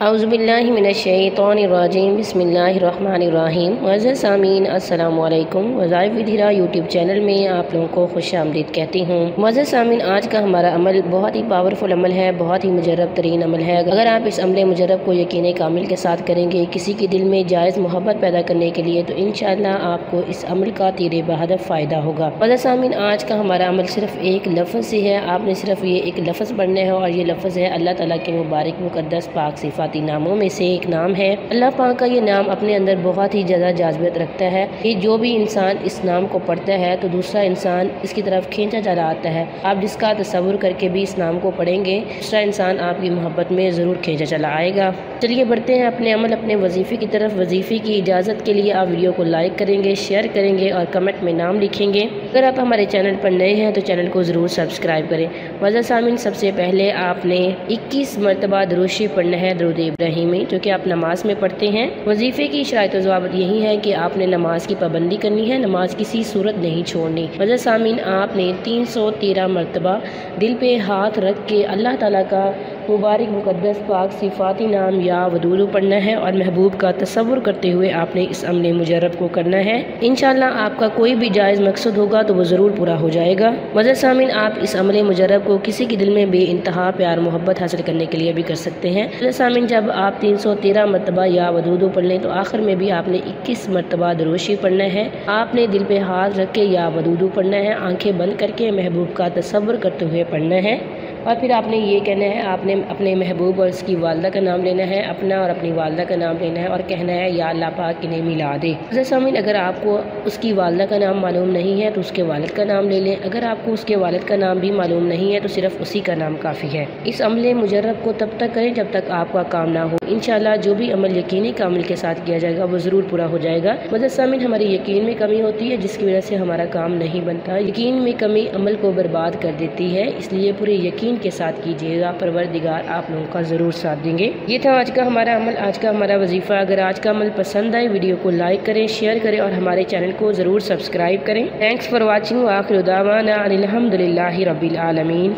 اعوذ باللہ من الشیطان الرجیم بسم اللہ الرحمن الرحیم۔ معزز سامعین السلام علیکم۔ وظائف ود ہیرا یوٹیوب چینل میں آپ لوگوں کو خوش آمدید کہتی ہوں۔ معزز سامعین، آج کا ہمارا عمل بہت ہی پاورفل عمل ہے، بہت ہی مجرب ترین عمل ہے۔ اگر آپ اس عمل مجرب کو یقین کامل کے ساتھ کریں گے کسی کے دل میں جائز محبت پیدا کرنے کے لیے، تو انشاءاللہ آپ کو اس عمل کا تیر بہدف فائدہ ہوگا۔ معزز سامعین، آج کا ہمارا عمل صرف ایک لفظ سے ہے۔ آپ نے صرف یہ ایک لفظ پڑھنا ہے، اور یہ لفظ ہے اللہ تعالیٰ کے مبارک مقدس پاک صفاتی ناموں میں سے ایک نام ہے۔ اللہ پاک کا یہ نام اپنے اندر بہت ہی زیادہ جاذبیت رکھتا ہے کہ جو بھی انسان اس نام کو پڑھتا ہے تو دوسرا انسان اس کی طرف کھینچا چلا آتا ہے۔ آپ جس کا تصور کر کے بھی اس نام کو پڑھیں گے، دوسرا انسان آپ کی محبت میں ضرور کھینچا چلا آئے گا۔ چلیے بڑھتے ہیں اپنے عمل، اپنے وظیفے کی طرف۔ وظیفے کی اجازت کے لیے آپ ویڈیو کو لائک کریں گے، شیئر کریں گے اور کمنٹ میں نام لکھیں گے۔ اگر آپ ہمارے چینل پر نئے ہیں تو چینل کو ضرور سبسکرائب کریں۔ معزز سامعین، سب سے پہلے آپ نے 21 مرتبہ درود شریف پڑھنا ہے، درود ابراہیمی، جو کہ آپ نماز میں پڑھتے ہیں۔ وظیفے کی شرائط و ضوابط یہی ہے کہ آپ نے نماز کی پابندی کرنی ہے، نماز کسی صورت نہیں چھوڑنی۔ معزز سامعین، آپ نے 313 مرتبہ دل پہ ہاتھ رکھ کے اللہ تعالیٰ کا مبارک مقدس پاک صفاتی نام یا ودود پڑھنا ہے، اور محبوب کا تصور کرتے ہوئے آپ نے اس عمل مجرب کو کرنا ہے۔ انشاءاللہ آپ کا کوئی بھی جائز مقصد ہوگا تو وہ ضرور پورا ہو جائے گا۔ معزز سامعین، آپ اس عمل مجرب کو کسی کے دل میں بے انتہا پیار محبت حاصل کرنے کے لیے بھی کر سکتے ہیں۔ معزز سامعین، جب آپ 313 مرتبہ یا ودود پڑھ لیں تو آخر میں بھی آپ نے 21 مرتبہ درود شریف پڑھنا ہے۔ آپ نے دل پہ ہاتھ رکھ کے یا ودود پڑھنا ہے، آنکھیں بند کر کے محبوب کا تصور کرتے ہوئے پڑھنا ہے، اور پھر آپ نے یہ کہنا ہے، آپ نے اپنے محبوب اور اس کی والدہ کا نام لینا ہے، اپنا اور اپنی والدہ کا نام لینا ہے، اور کہنا ہے یا اللہ پاک انہیں ملا دے۔ معزز سامعین، اگر آپ کو اس کی والدہ کا نام معلوم نہیں ہے تو اس کے والد کا نام لے لیں۔ اگر آپ کو اس کے والد کا نام بھی معلوم نہیں ہے تو صرف اسی کا نام کافی ہے۔ اس عمل مجرب کو تب تک کریں جب تک آپ کا کام نہ ہو۔ انشاءاللہ جو بھی عمل یقینی کامل کے ساتھ کیا جائے گا وہ ضرور پورا ہو جائے گا۔ معزز سامعین، ہماری یقین میں کمی ہوتی ہے جس کی وجہ سے ہمارا کام نہیں بنتا۔ یقین میں کمی عمل کو برباد کر دیتی ہے، اس لیے پورے یقین کے ساتھ کیجیے گا، پروردگار آپ لوگوں کا ضرور ساتھ دیں گے۔ یہ تھا آج کا ہمارا عمل، آج کا ہمارا وظیفہ۔ اگر آج کا عمل پسند آئے ویڈیو کو لائک کریں، شیئر کریں اور ہمارے چینل کو ضرور سبسکرائب کریں۔ تھینکس فار واچنگ، وآخر دعوانا ان الحمدللہ رب العالمین۔